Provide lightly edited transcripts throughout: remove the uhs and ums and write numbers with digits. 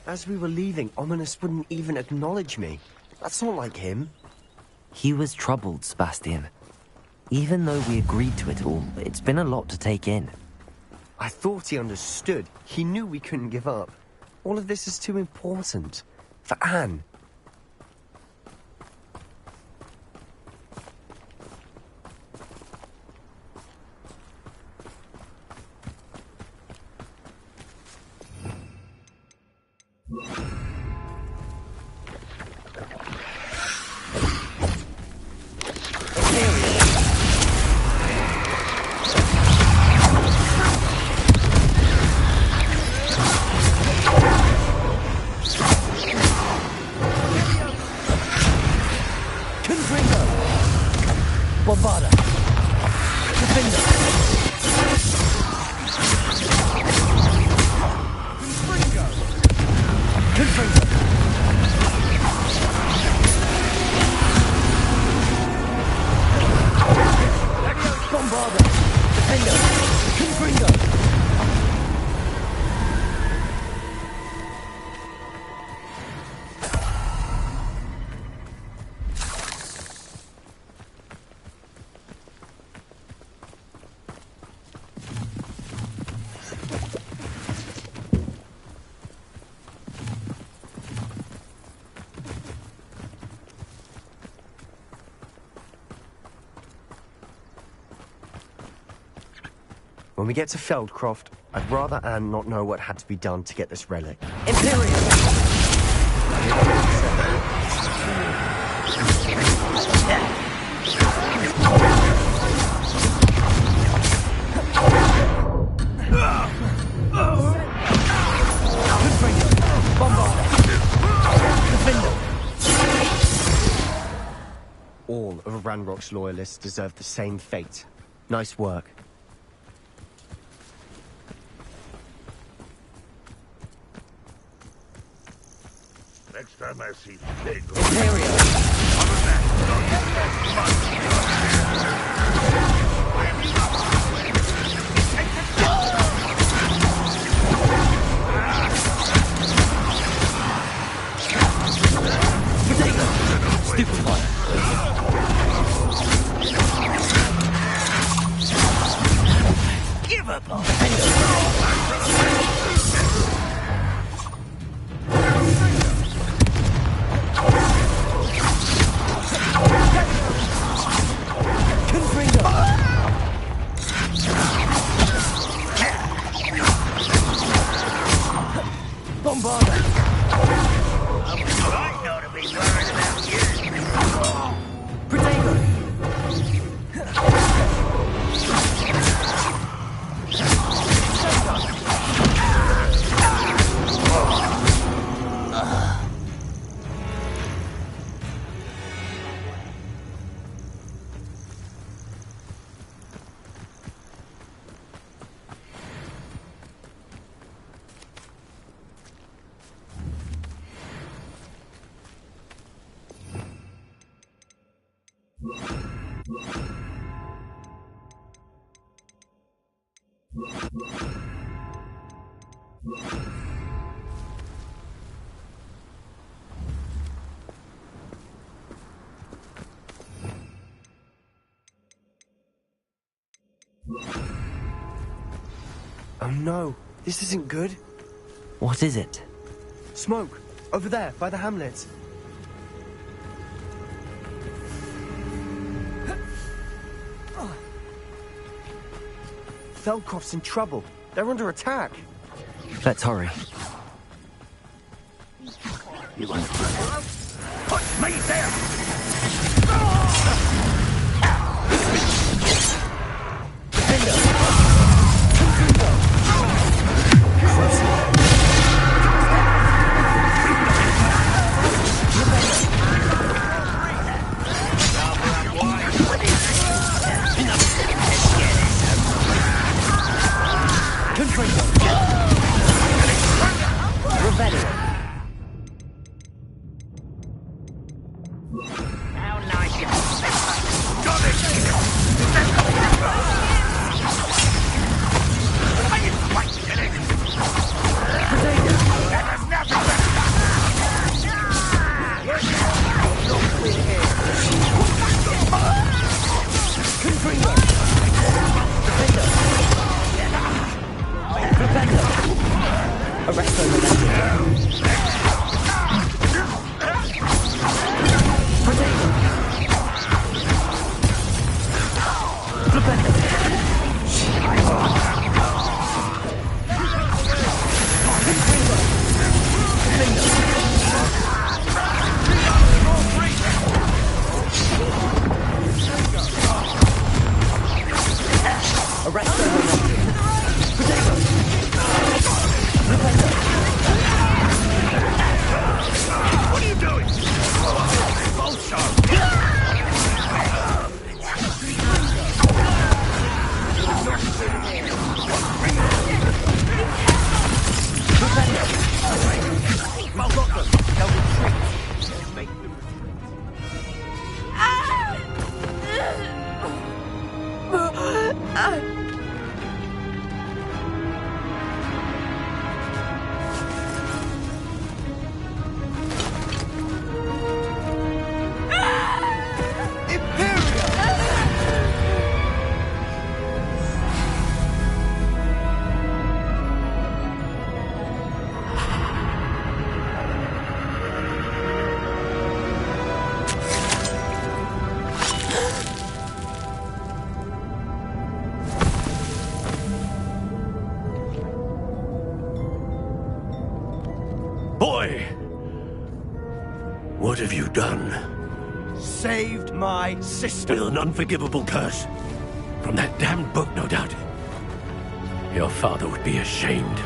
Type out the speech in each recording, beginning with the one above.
As we were leaving, Ominous wouldn't even acknowledge me. That's not like him. He was troubled, Sebastian. Even though we agreed to it all, it's been a lot to take in. I thought he understood. He knew we couldn't give up. All of this is too important. For Anne. When we get to Feldcroft, I'd rather Anne not know what had to be done to get this relic. Imperial! All of Ranrock's loyalists deserve the same fate. Nice work. Next time I see Fig, Give up on Oh no, this isn't good. What is it? Smoke, over there, by the hamlet. Feldcroft's in trouble. They're under attack. Let's hurry. you want to push me there! Arrest them! Potato! Repender! What are you doing? I've got them. They'll retreat. Make them Boy! What have you done? saved my sister. With an unforgivable curse. From that damned book, no doubt. Your father would be ashamed.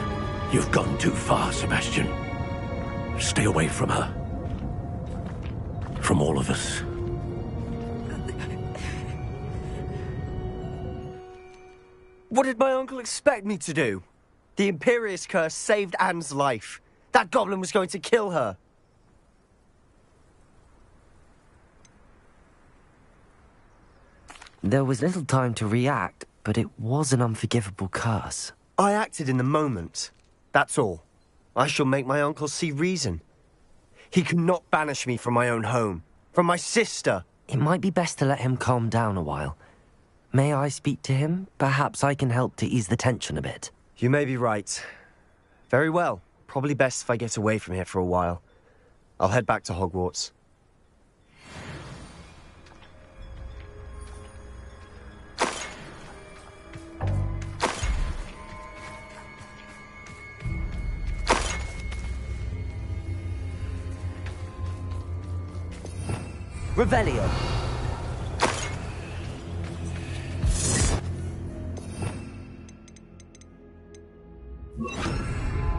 You've gone too far, Sebastian. Stay away from her. From all of us. What did my uncle expect me to do? The Imperious curse saved Anne's life. That goblin was going to kill her. There was little time to react, but it was an unforgivable curse. I acted in the moment. That's all. I shall make my uncle see reason. He cannot banish me from my own home, from my sister. It might be best to let him calm down a while. May I speak to him? Perhaps I can help to ease the tension a bit. You may be right. Very well. Probably best if I get away from here for a while. I'll head back to Hogwarts. Revelio!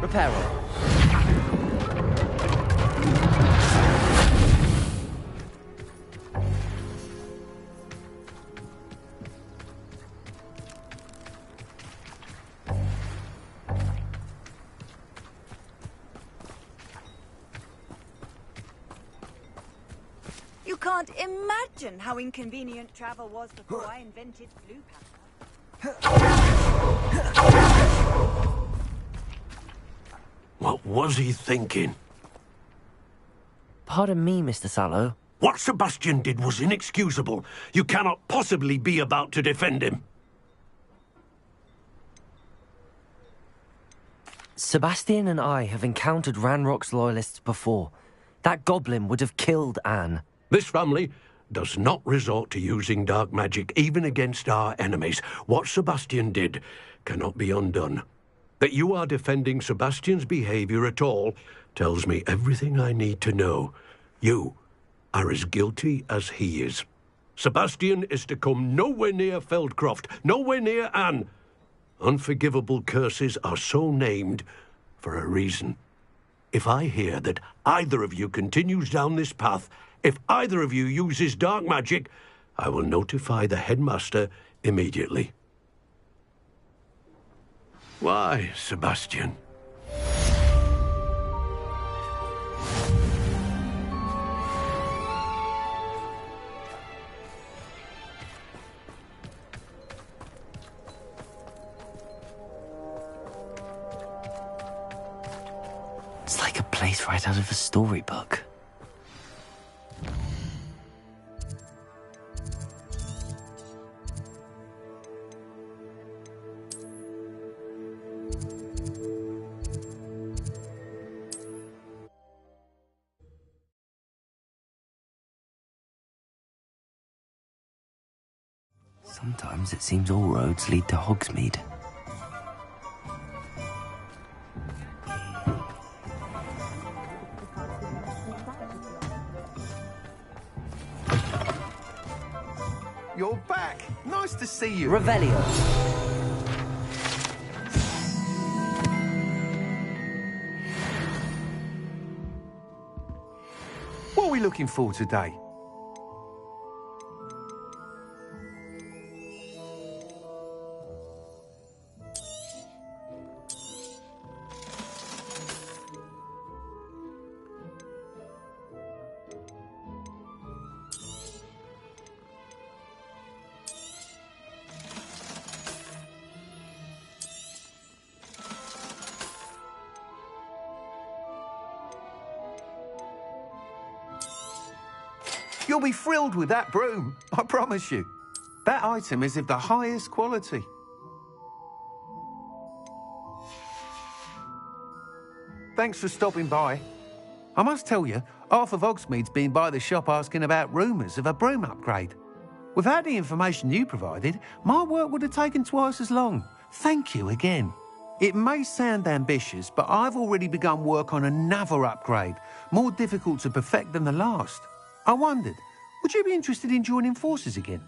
Reparo. You can't imagine how inconvenient travel was before I invented blue pepper. What was he thinking? Pardon me, Mr. Sallow. What Sebastian did was inexcusable. You cannot possibly be about to defend him. Sebastian and I have encountered Ranrock's loyalists before. That goblin would have killed Anne. This family does not resort to using dark magic, even against our enemies. What Sebastian did cannot be undone. That you are defending Sebastian's behavior at all tells me everything I need to know. You are as guilty as he is. Sebastian is to come nowhere near Feldcroft, nowhere near Anne. Unforgivable curses are so named for a reason. If I hear that either of you continues down this path, if either of you uses dark magic, I will notify the headmaster immediately. Why, Sebastian? It's like a place right out of a storybook. Sometimes it seems all roads lead to Hogsmeade. you're back. Nice to see you. Revelio. What are we looking for today? You'll be thrilled with that broom, I promise you. That item is of the highest quality. Thanks for stopping by. I must tell you, half of Hogsmeade's been by the shop asking about rumours of a broom upgrade. Without the information you provided, my work would have taken twice as long. Thank you again. It may sound ambitious, but I've already begun work on another upgrade, more difficult to perfect than the last. I wondered, would you be interested in joining forces again?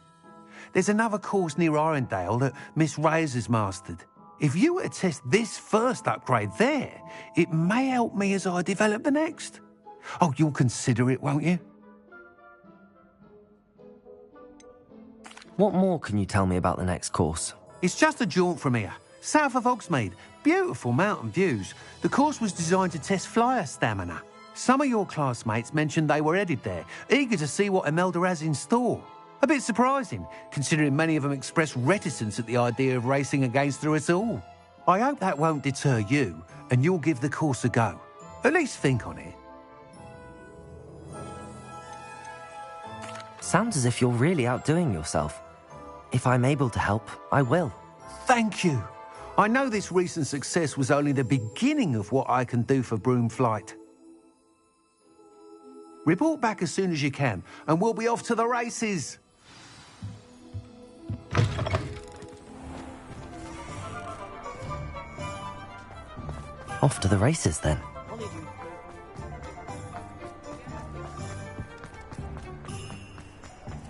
There's another course near Arendelle that Miss Reyes has mastered. If you were to test this first upgrade there, it may help me as I develop the next. Oh, you'll consider it, won't you? What more can you tell me about the next course? It's just a jaunt from here, south of Hogsmeade. Beautiful mountain views. The course was designed to test flyer stamina. Some of your classmates mentioned they were headed there, eager to see what Imelda has in store. A bit surprising, considering many of them expressed reticence at the idea of racing against her at all. I hope that won't deter you, and you'll give the course a go. At least think on it. Sounds as if you're really outdoing yourself. If I'm able to help, I will. Thank you. I know this recent success was only the beginning of what I can do for Broomflight. Report back as soon as you can, and we'll be off to the races. Off to the races, then.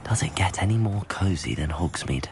Does it get any more cozy than Hogsmeade?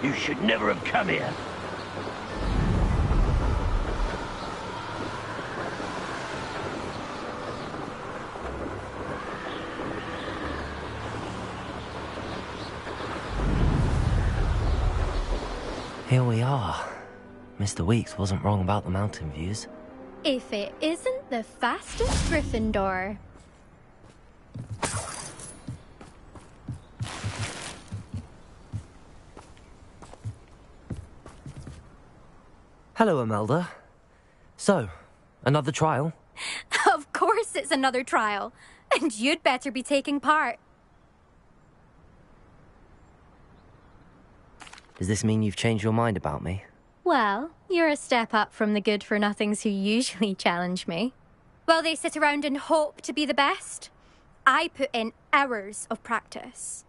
You should never have come here. Here we are. Mr. Weeks wasn't wrong about the mountain views. If it isn't the fastest Gryffindor. Hello, Imelda. So, another trial? Of course it's another trial. And you'd better be taking part. Does this mean you've changed your mind about me? Well, you're a step up from the good-for-nothings who usually challenge me. While they sit around and hope to be the best, I put in hours of practice.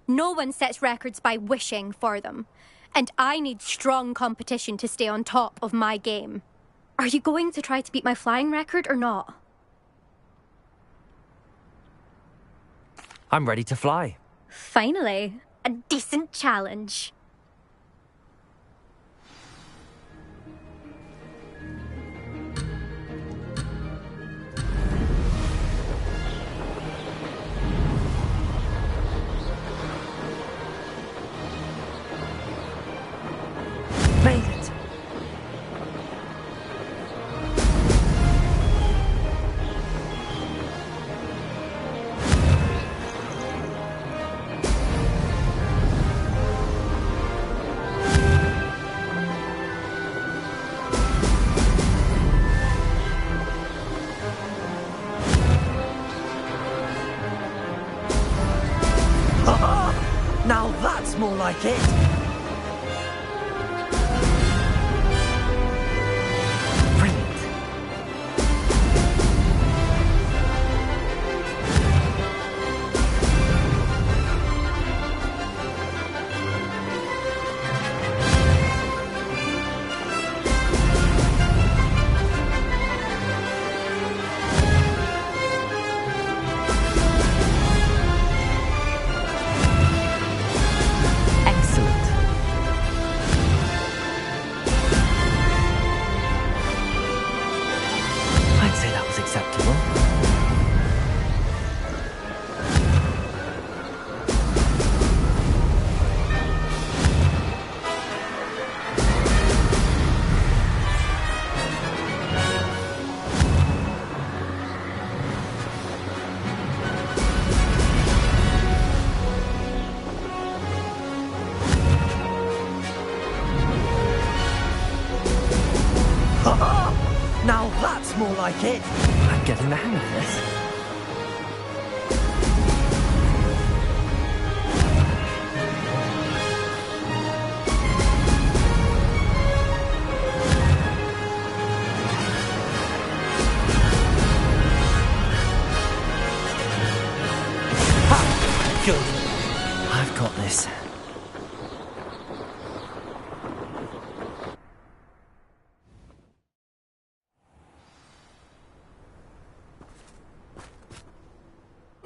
No one sets records by wishing for them, and I need strong competition to stay on top of my game. Are you going to try to beat my flying record or not? I'm ready to fly. Finally, a decent challenge. Made it! Now that's more like it! Brilliant. Excellent. I'd say that was acceptable. Now that's more like it. I'm getting the hang of this. Ha! Good. I've got this.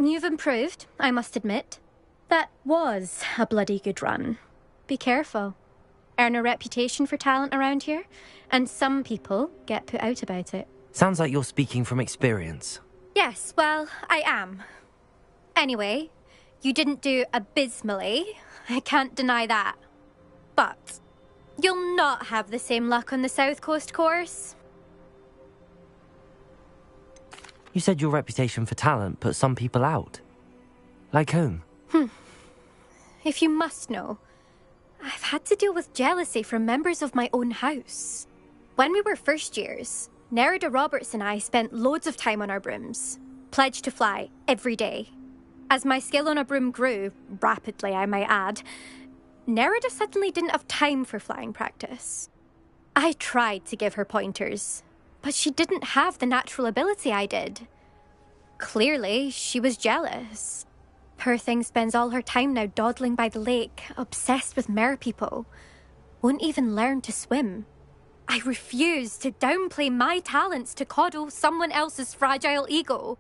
You've improved, I must admit. That was a bloody good run. Be careful. Earn a reputation for talent around here, and some people get put out about it. Sounds like you're speaking from experience. Yes, well, I am. Anyway, you didn't do abysmally. I can't deny that. But you'll not have the same luck on the South Coast course. You said your reputation for talent put some people out. Like whom? If you must know, I've had to deal with jealousy from members of my own house. When we were first years, Nerida Roberts and I spent loads of time on our brooms, pledged to fly every day. As my skill on a broom grew, rapidly I might add, Nerida suddenly didn't have time for flying practice. I tried to give her pointers, but she didn't have the natural ability I did. Clearly, she was jealous. Poor thing spends all her time now dawdling by the lake, obsessed with merpeople. Won't even learn to swim. I refuse to downplay my talents to coddle someone else's fragile ego.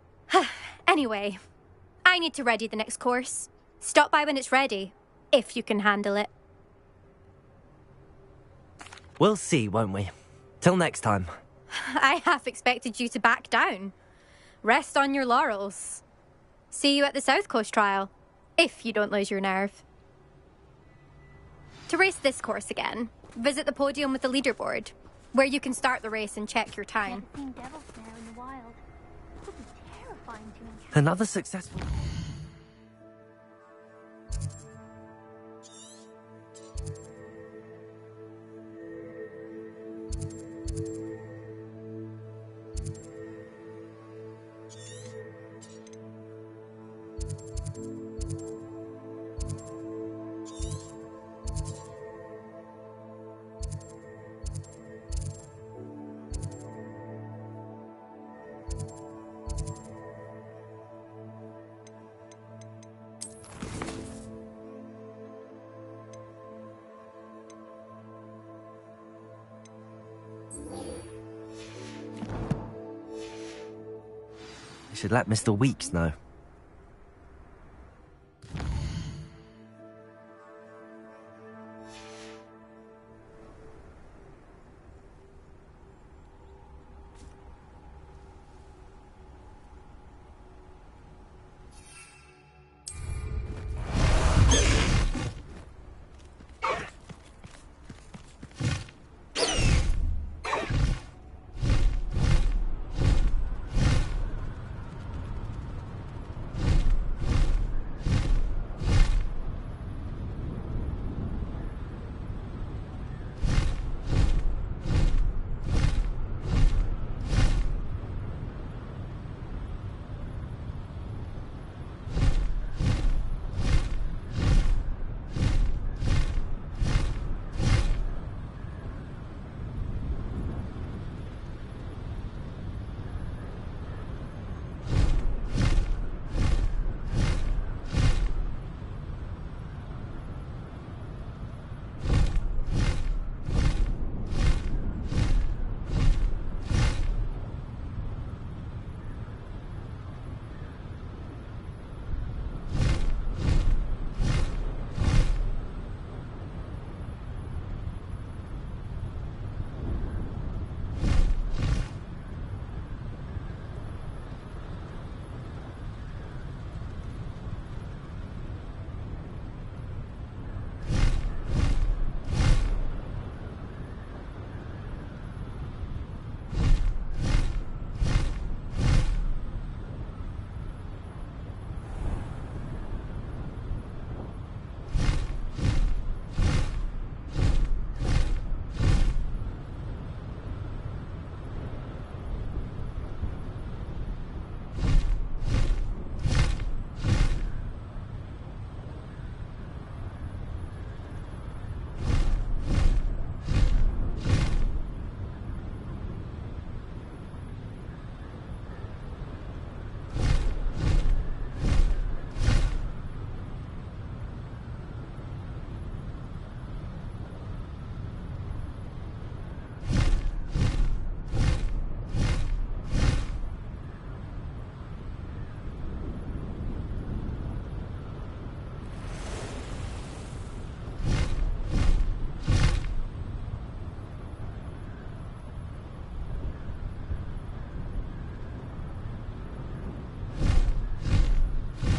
Anyway, I need to ready the next course. Stop by when it's ready, if you can handle it. We'll see, won't we? Till next time. I half expected you to back down. Rest on your laurels. See you at the South Coast trial, if you don't lose your nerve. To race this course again, visit the podium with the leaderboard, where you can start the race and check your time. Never seen devil snare in the wild. It would be terrifying to encounter. Another successful... Should let Mr. Weeks know.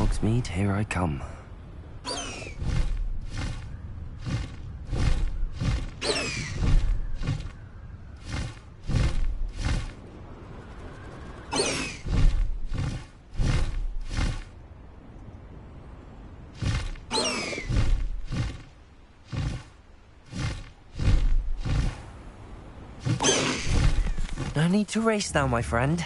Hogsmeade, here I come. No need to race now, my friend.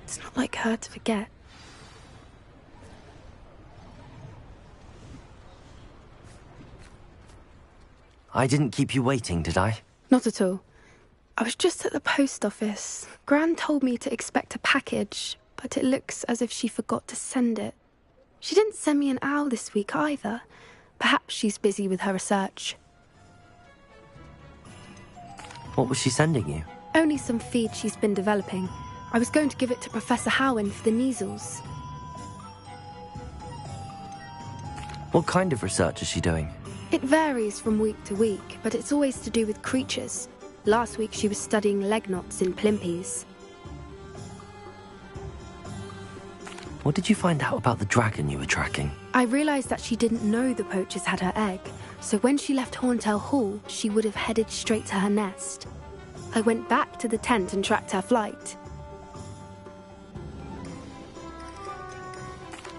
It's not like her to forget. I didn't keep you waiting, did I? Not at all. I was just at the post office. Gran told me to expect a package, but it looks as if she forgot to send it. She didn't send me an owl this week either. Perhaps she's busy with her research. What was she sending you? Only some feed she's been developing. I was going to give it to Professor Howen for the measles. What kind of research is she doing? It varies from week to week, but it's always to do with creatures. Last week she was studying leg knots in plimpies. What did you find out about the dragon you were tracking? I realised that she didn't know the poachers had her egg, so when she left Horntail Hall, she would have headed straight to her nest. I went back to the tent and tracked her flight.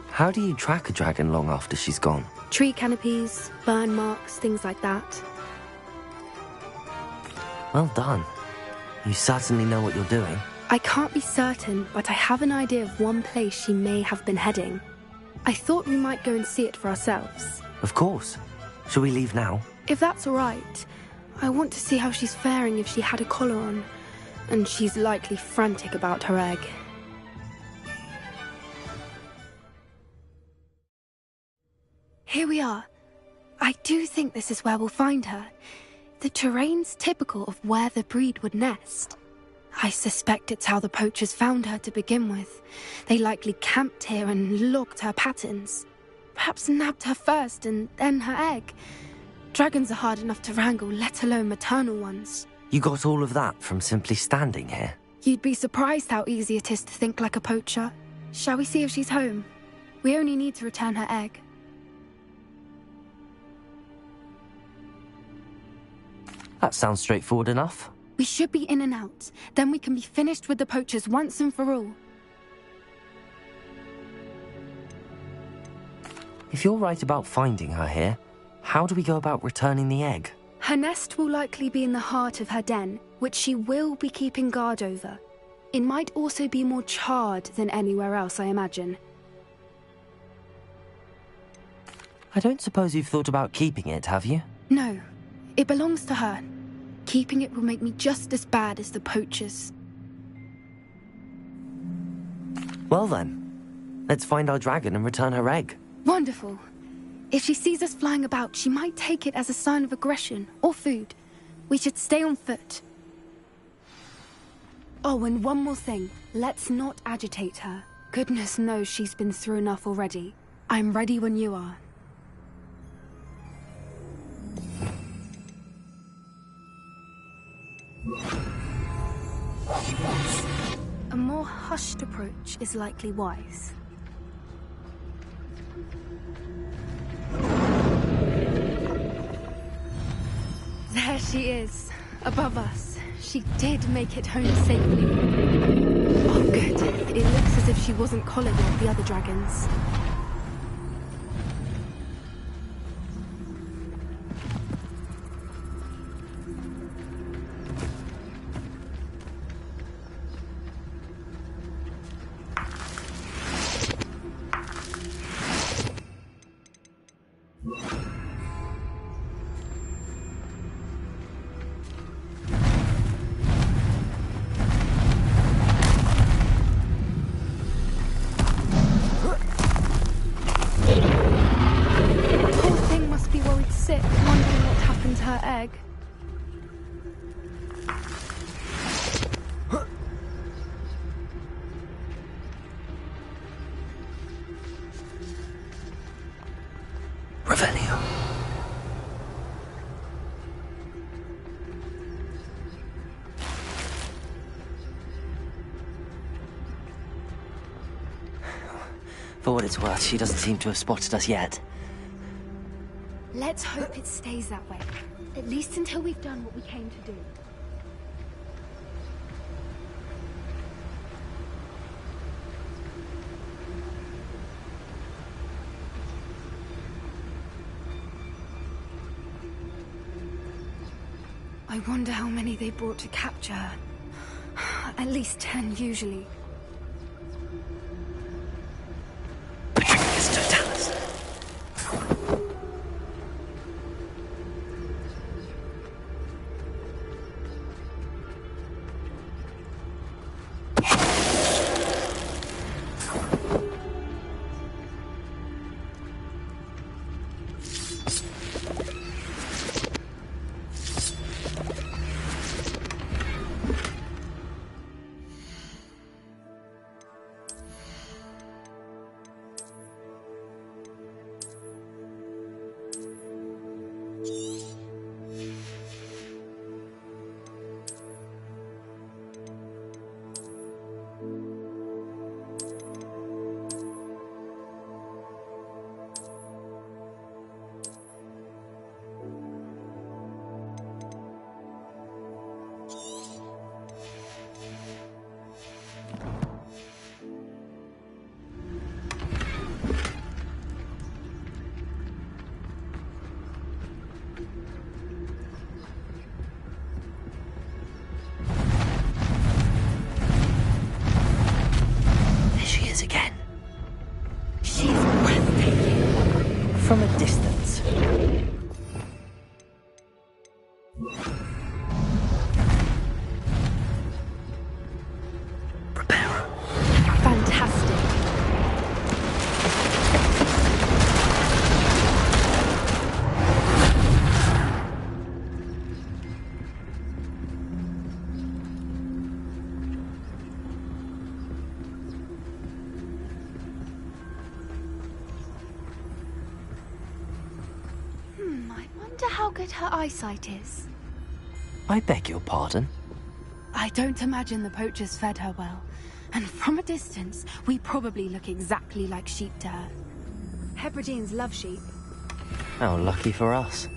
How do you track a dragon long after she's gone? Tree canopies, burn marks, things like that. Well done. You certainly know what you're doing. I can't be certain, but I have an idea of one place she may have been heading. I thought we might go and see it for ourselves. Of course. Shall we leave now? If that's all right. I want to see how she's faring if she had a collar on. And she's likely frantic about her egg. Here we are. I do think this is where we'll find her. The terrain's typical of where the breed would nest. I suspect it's how the poachers found her to begin with. They likely camped here and logged her patterns. Perhaps nabbed her first and then her egg. Dragons are hard enough to wrangle, let alone maternal ones. You got all of that from simply standing here? You'd be surprised how easy it is to think like a poacher. Shall we see if she's home? We only need to return her egg. That sounds straightforward enough. We should be in and out. Then we can be finished with the poachers once and for all. If you're right about finding her here, how do we go about returning the egg? Her nest will likely be in the heart of her den, which she will be keeping guard over. It might also be more charred than anywhere else, I imagine. I don't suppose you've thought about keeping it, have you? No. It belongs to her. Keeping it will make me just as bad as the poachers. Well then, let's find our dragon and return her egg. Wonderful. If she sees us flying about, she might take it as a sign of aggression or food. We should stay on foot. Oh, and one more thing. Let's not agitate her. Goodness knows she's been through enough already. I'm ready when you are. A more hushed approach is likely wise. There she is, above us. She did make it home safely. Oh, good. It looks as if she wasn't collared like the other dragons. Egg. Revelio. For what it's worth, she doesn't seem to have spotted us yet. Let's hope it stays that way. At least until we've done what we came to do. I wonder how many they brought to capture her. At least 10 usually. Patricius, Totalis. how good her eyesight is? I beg your pardon? I don't imagine the poachers fed her well. And from a distance, we probably look exactly like sheep to her. Hebrideans love sheep. How lucky for us.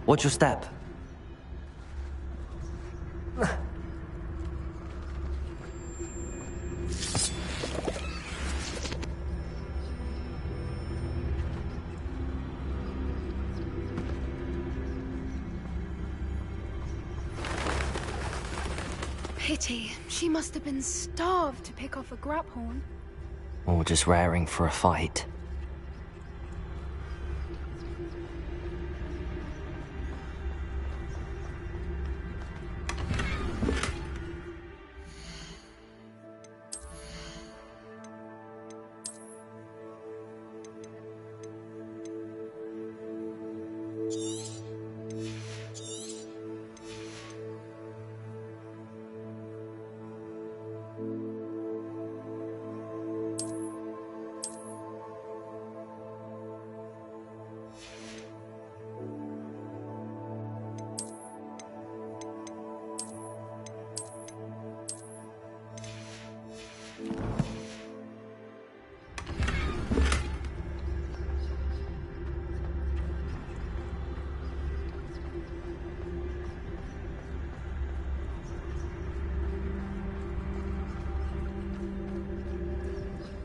Watch your step. Pity. She must have been starved to pick off a grapehorn. Or just raring for a fight.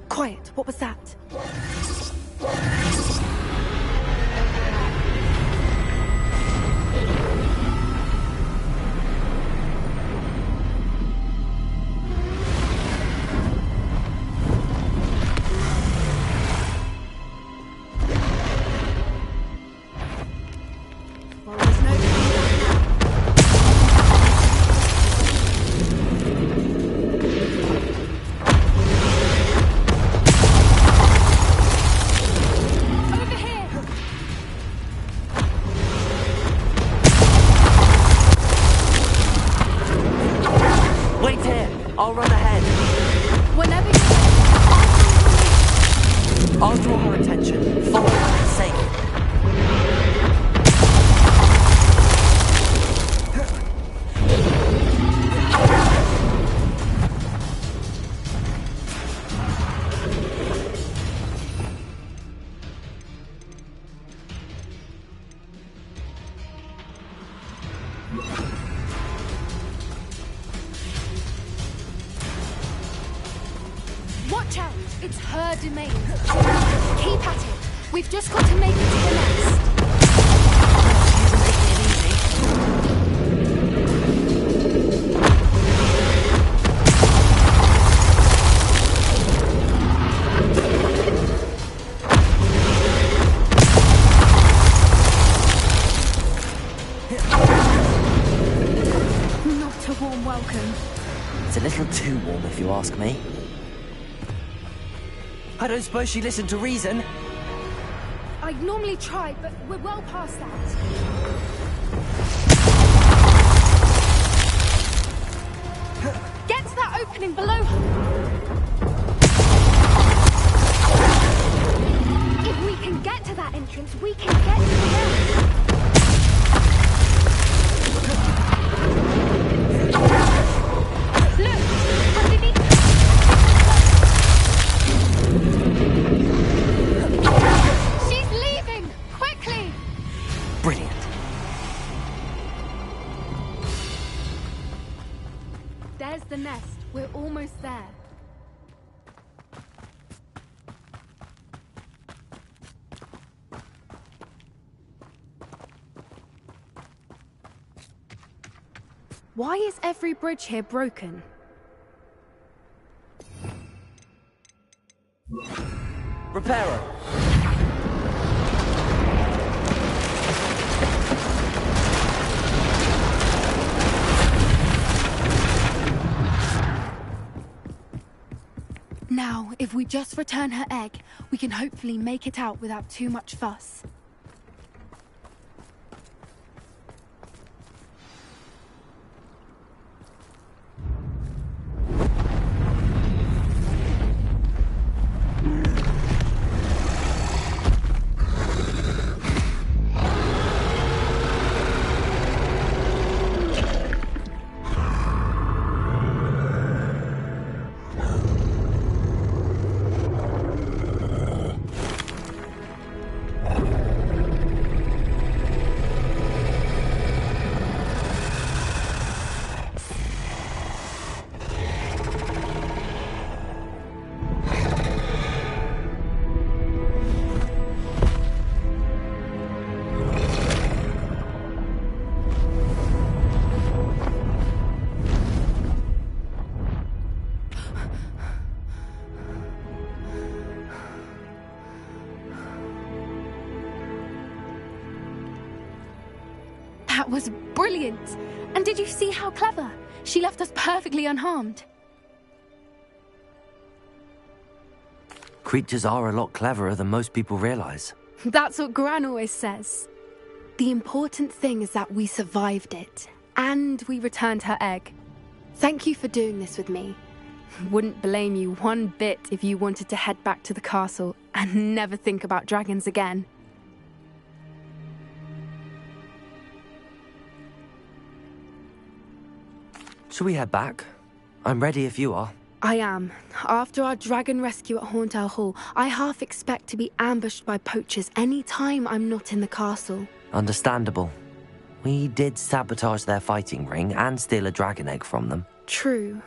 Quiet, what was that? Well, there's no I'll run ahead. Whenever you're I'll draw her attention. Follow her, it's safe. Watch out! It's her domain. Keep at it. We've just got to make it to the nest. She isn't making it easy. Not a warm welcome. It's a little too warm, if you ask me. I don't suppose she listened to reason. I'd normally try, but we're well past that. Get to that opening below her. If we can get to that entrance, we can get to the nest. Look! Underneath! She's leaving! Quickly! Brilliant. There's the nest. We're almost there. Why is every bridge here broken? repairer. Now, if we just return her egg, we can hopefully make it out without too much fuss. That was brilliant! And did you see how clever? She left us perfectly unharmed. Creatures are a lot cleverer than most people realize. That's what Gran always says. The important thing is that we survived it, and we returned her egg. Thank you for doing this with me. Wouldn't blame you one bit if you wanted to head back to the castle and never think about dragons again. Shall we head back? I'm ready if you are. I am. After our dragon rescue at Hauntel Hall, I half expect to be ambushed by poachers any time I'm not in the castle. Understandable. We did sabotage their fighting ring and steal a dragon egg from them. True.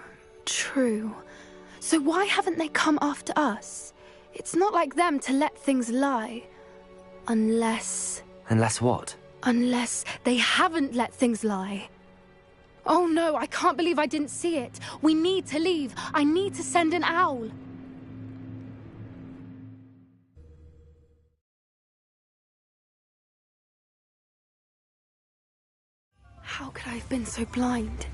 So why haven't they come after us? It's not like them to let things lie. Unless what? Unless they haven't let things lie. Oh no, I can't believe I didn't see it. We need to leave. I need to send an owl. How could I have been so blind?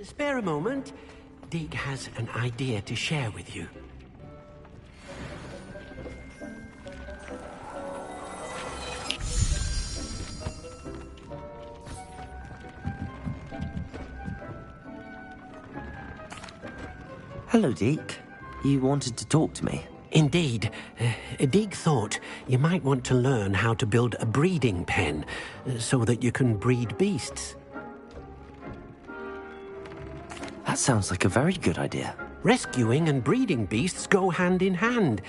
Spare a moment. Deek has an idea to share with you. Hello, Deek. You wanted to talk to me? Indeed. Deek thought you might want to learn how to build a breeding pen so that you can breed beasts. That sounds like a very good idea. Rescuing and breeding beasts go hand in hand.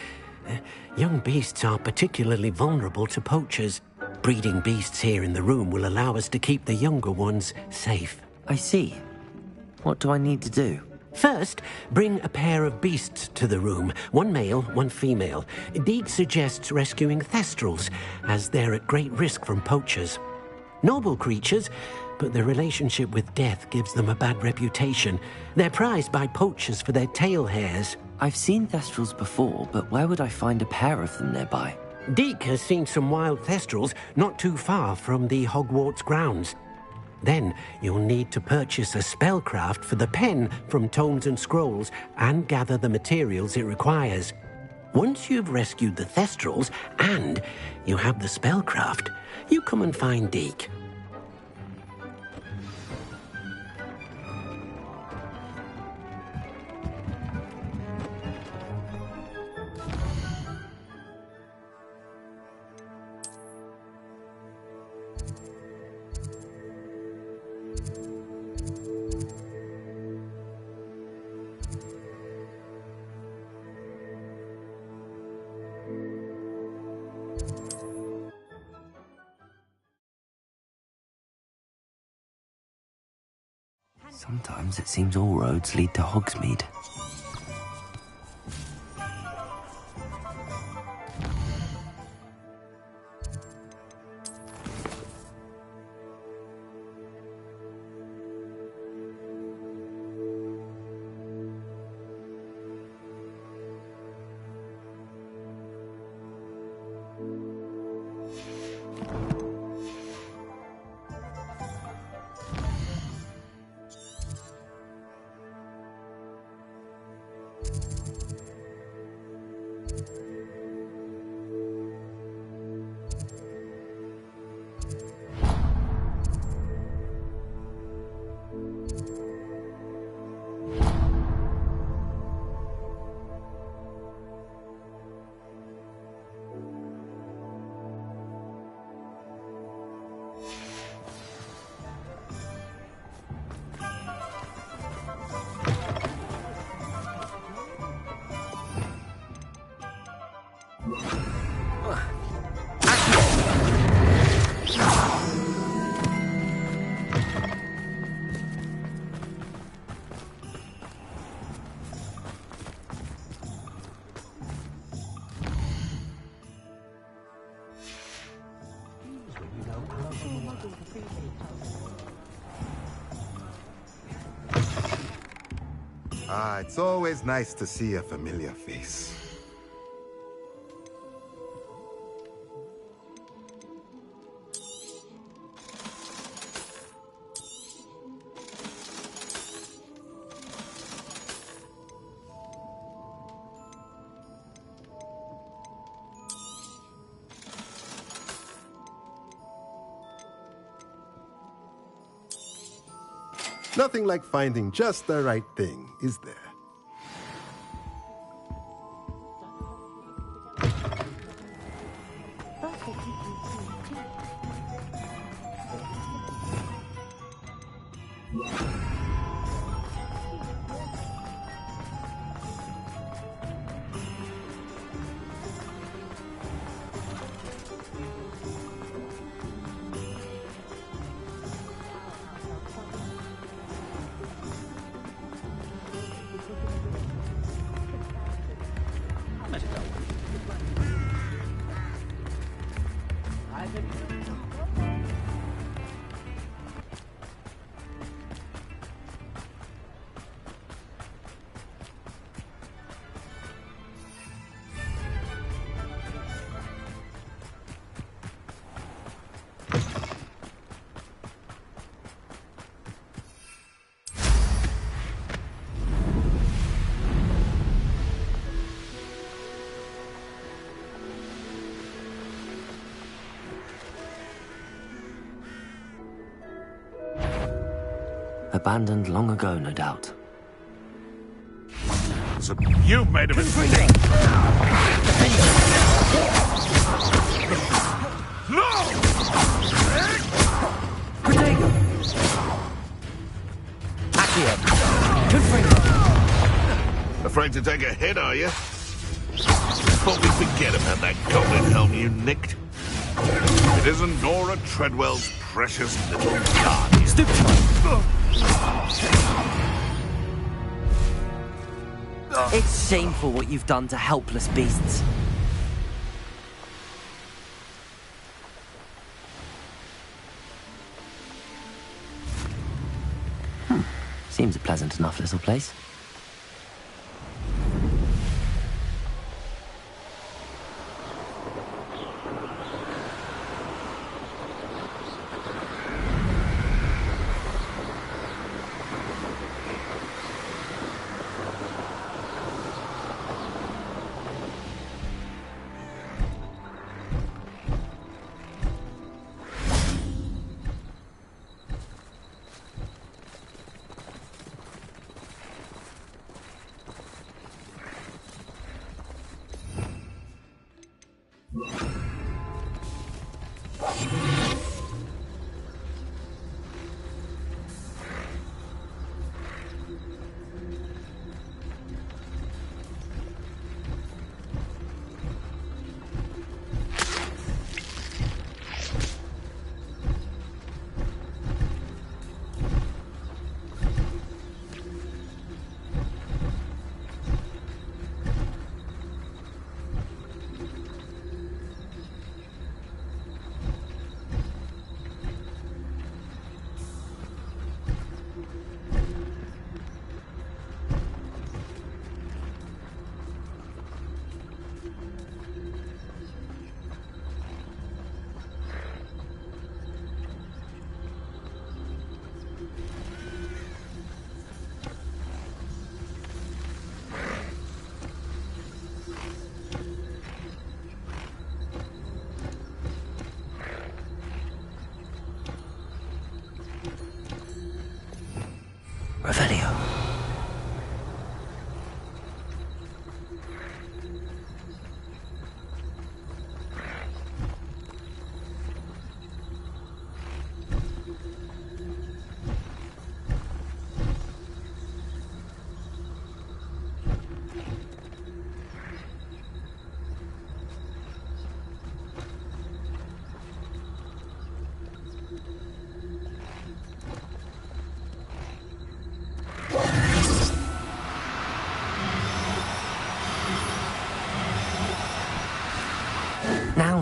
Young beasts are particularly vulnerable to poachers. Breeding beasts here in the room will allow us to keep the younger ones safe. I see. What do I need to do? First, bring a pair of beasts to the room. One male, one female. Deek suggests rescuing thestrals, as they're at great risk from poachers. Noble creatures, but their relationship with death gives them a bad reputation. They're prized by poachers for their tail hairs. I've seen thestrals before, but where would I find a pair of them nearby? Deke has seen some wild thestrals not too far from the Hogwarts grounds. Then you'll need to purchase a spellcraft for the pen from Tomes and Scrolls and gather the materials it requires. Once you've rescued the thestrals and you have the spellcraft, you come and find Deke. Sometimes it seems all roads lead to Hogsmeade. It's always nice to see a familiar face. Nothing like finding just the right thing, is there? Abandoned long ago, no doubt. So you've made a mistake! No! Protego! Accio! Afraid to take a hit, are you? Thought we forget about that goblin helm you nicked. It isn't Nora Treadwell's precious little guardian. It's shameful what you've done to helpless beasts. Seems a pleasant enough little place. Revelio.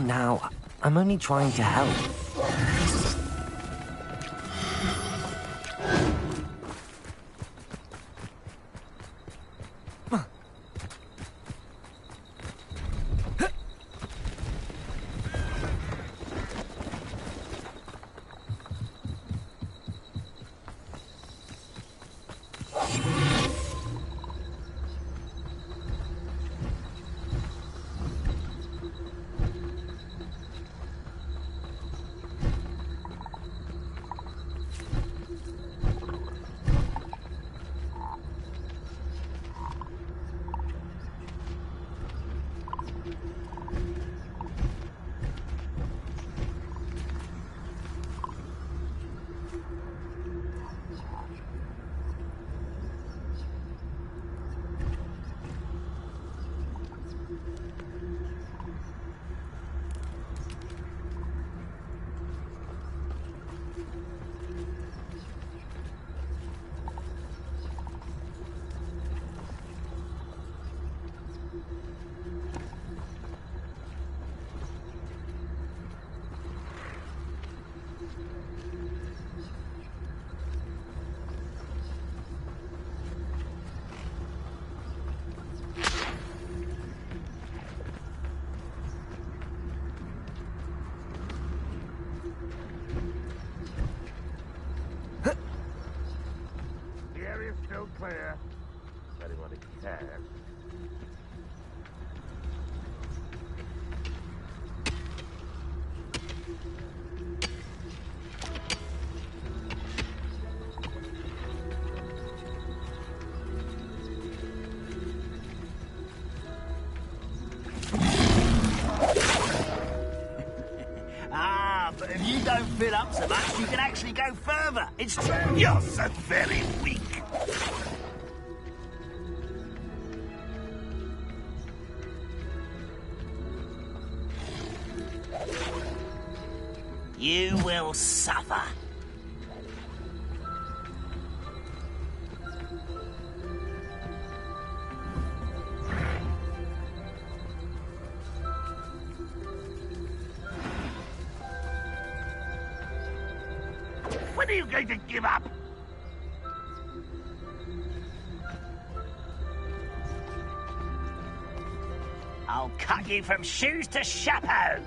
Now, I'm only trying to help. Still clear. Anyone who cares. But if you don't fill up so much, you can actually go further. It's true. You're so very weak. You will suffer. When are you going to give up? I'll cut you from shoes to chapeau.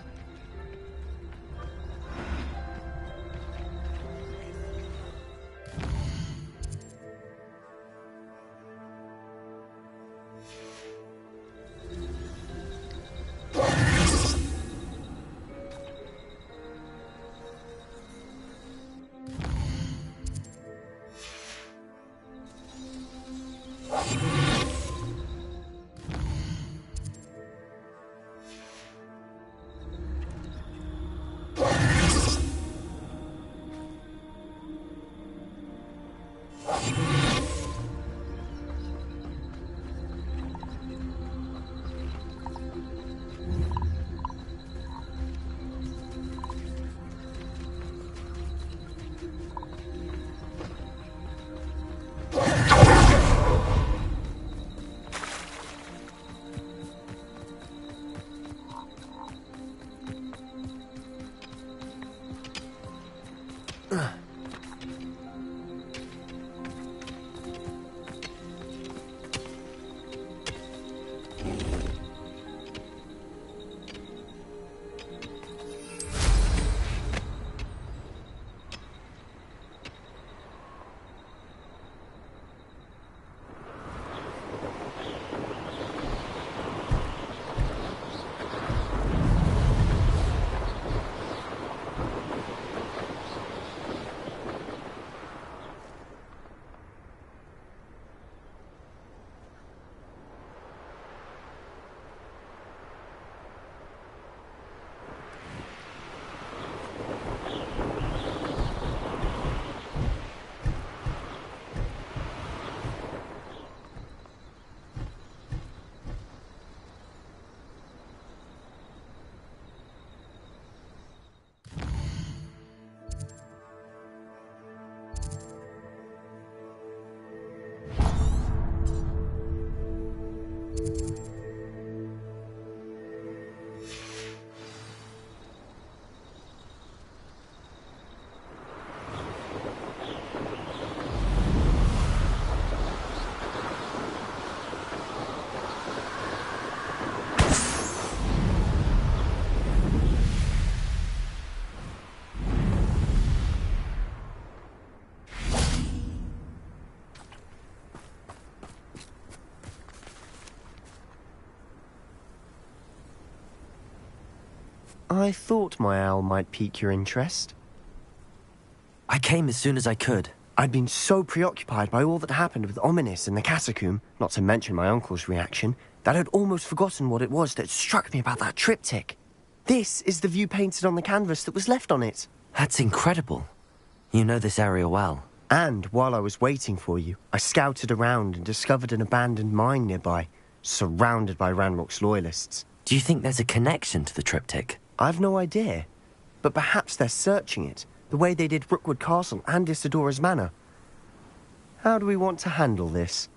I thought my owl might pique your interest. I came as soon as I could. I'd been so preoccupied by all that happened with Ominis and the catacomb, not to mention my uncle's reaction, that I'd almost forgotten what it was that struck me about that triptych. This is the view painted on the canvas that was left on it. That's incredible. You know this area well. And while I was waiting for you, I scouted around and discovered an abandoned mine nearby, surrounded by Ranrock's loyalists. Do you think there's a connection to the triptych? I've no idea, but perhaps they're searching it, the way they did Rookwood Castle and Isidora's Manor. How do we want to handle this?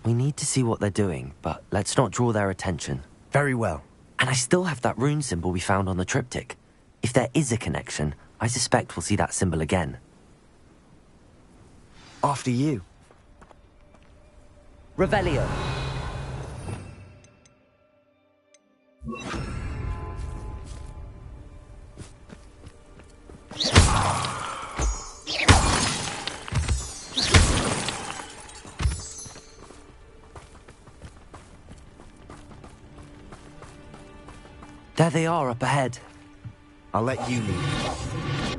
We need to see what they're doing, but let's not draw their attention. Very well. And I still have that rune symbol we found on the triptych. If there is a connection, I suspect we'll see that symbol again. After you. Revelio. There they are up ahead. I'll let you lead.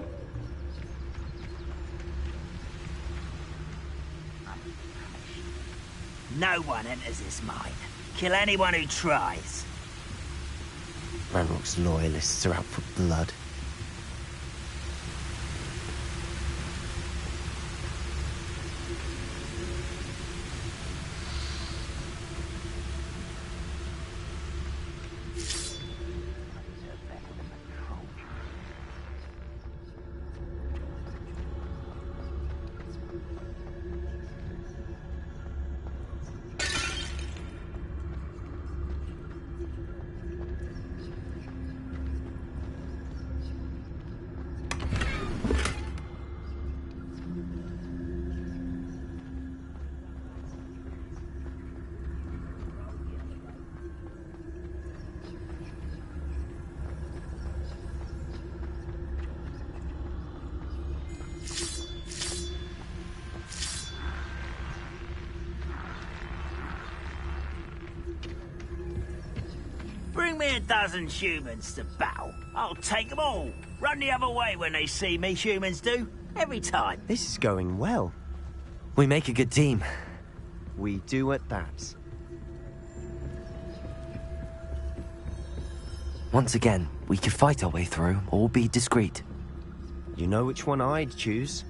No one enters this mine. Kill anyone who tries. Ranrock's loyalists are out for blood. Bring me a dozen humans to battle. I'll take them all. Run the other way when they see me, humans do. Every time. This is going well. We make a good team. We do at that. Once again, we could fight our way through, or be discreet. You know which one I'd choose?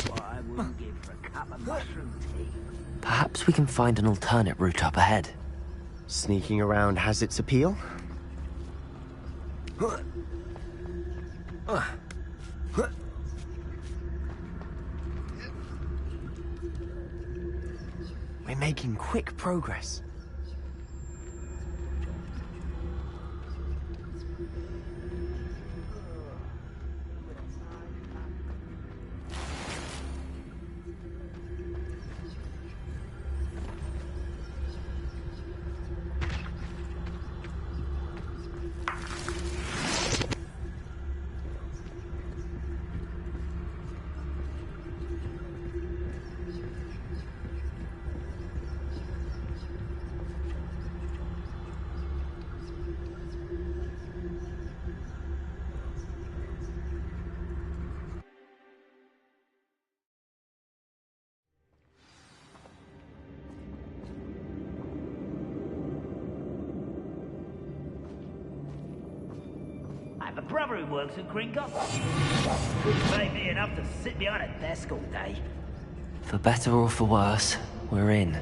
What I wouldn't give for a cup of mushroom tea. Perhaps we can find an alternate route up ahead. Sneaking around has its appeal. We're making quick progress. I have a brother who works at Gringotts. Wouldn't pay me enough to sit behind a desk all day. For better or for worse, we're in.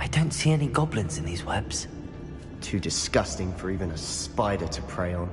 I don't see any goblins in these webs. Too disgusting for even a spider to prey on.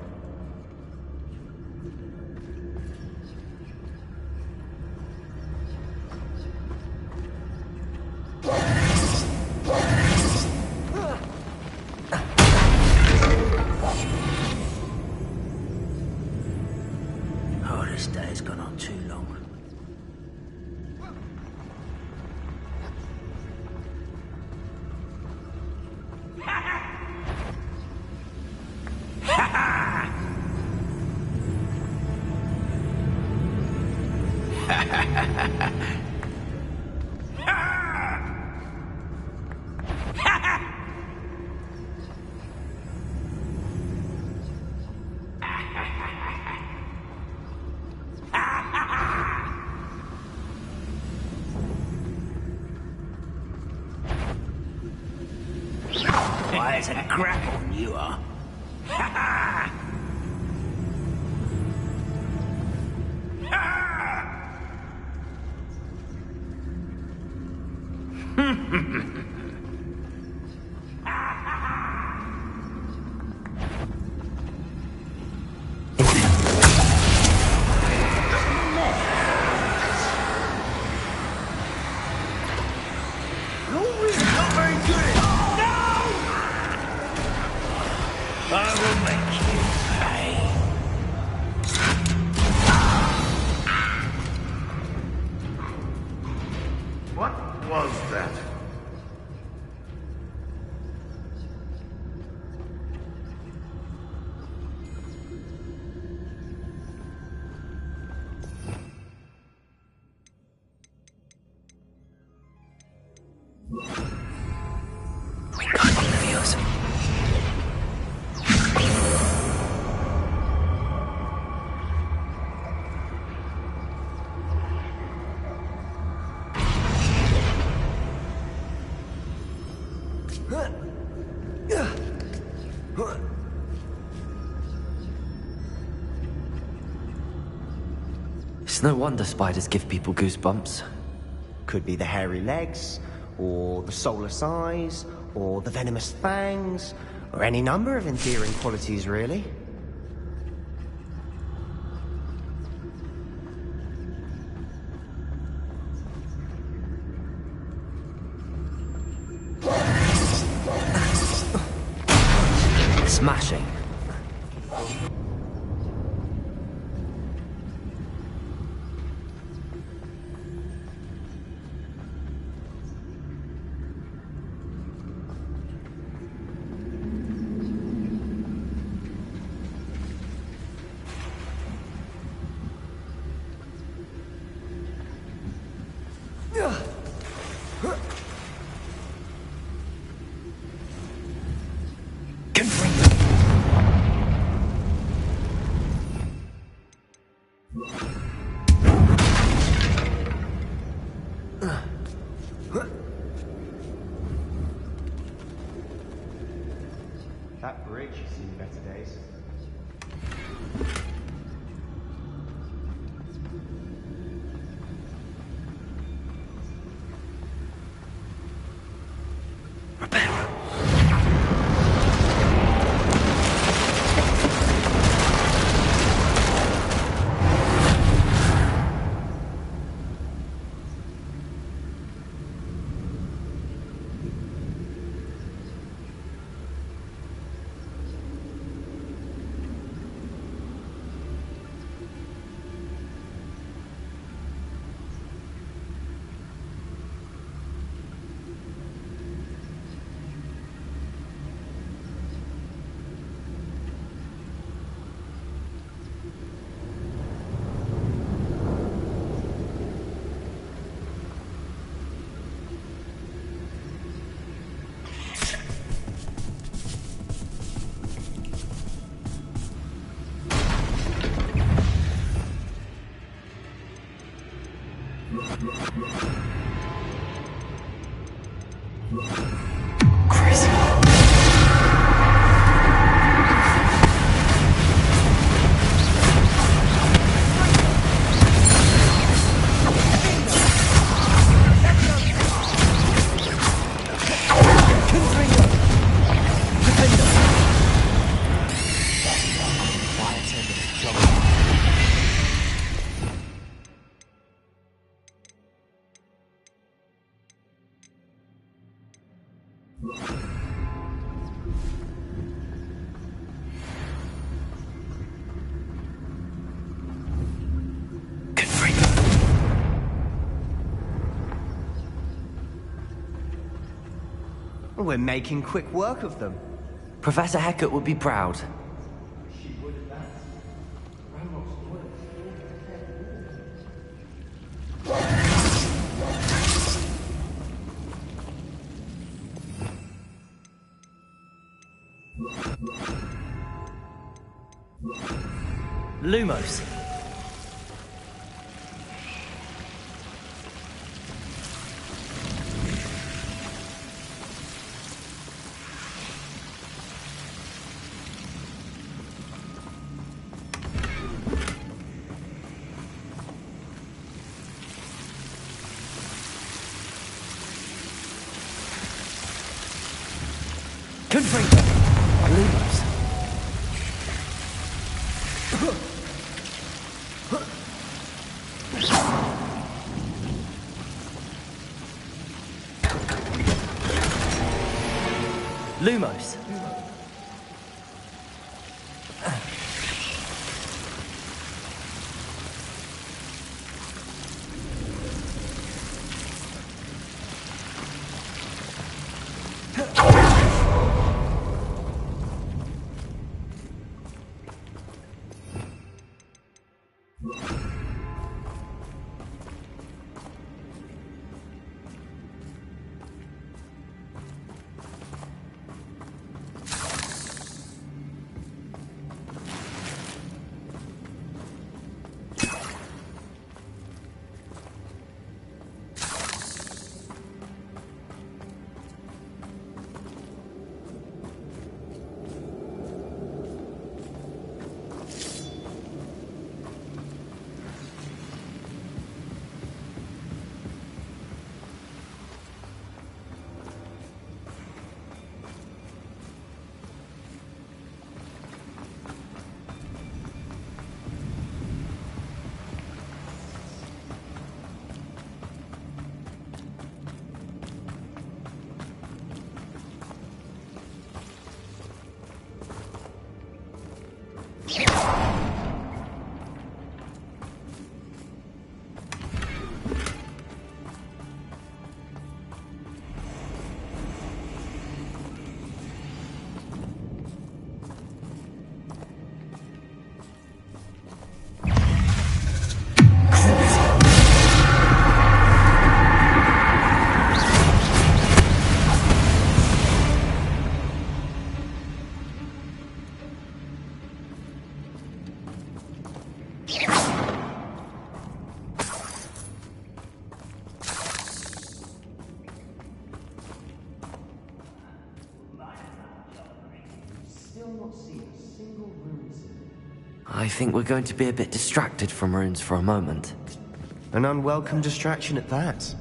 as a grapple, you are. Ha ha! It's no wonder spiders give people goosebumps. Could be the hairy legs, or the soulless eyes, or the venomous fangs, or any number of endearing qualities, really. Smashing. That bridge has seen better days. We're making quick work of them. Professor Hecat would be proud. Lumos. Confringo! Lumos. Lumos. I think we're going to be a bit distracted from runes for a moment. An unwelcome distraction at that.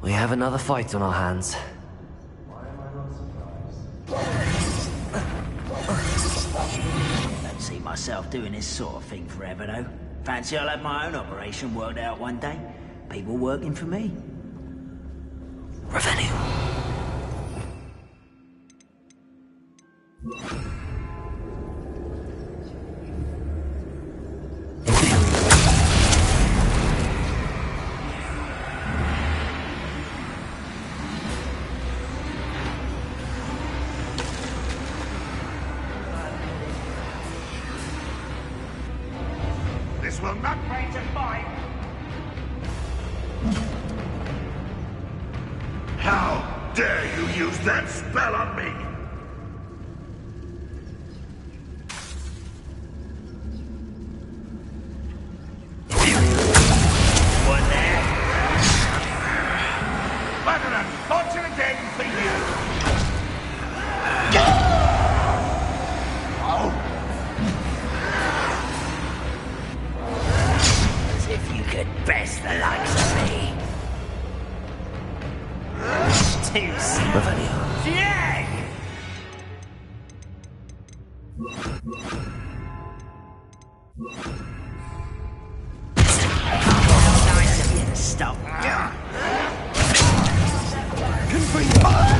We have another fight on our hands. Don't see myself doing this sort of thing forever, though. Fancy I'll have my own operation worked out one day. People working for me. Revenue. This will not range a fight. How dare you use that spell on me? What there? What an unfortunate end for you! As if you could best the likes of me. Too soon. Jag! Nice of you to stop. Confringo!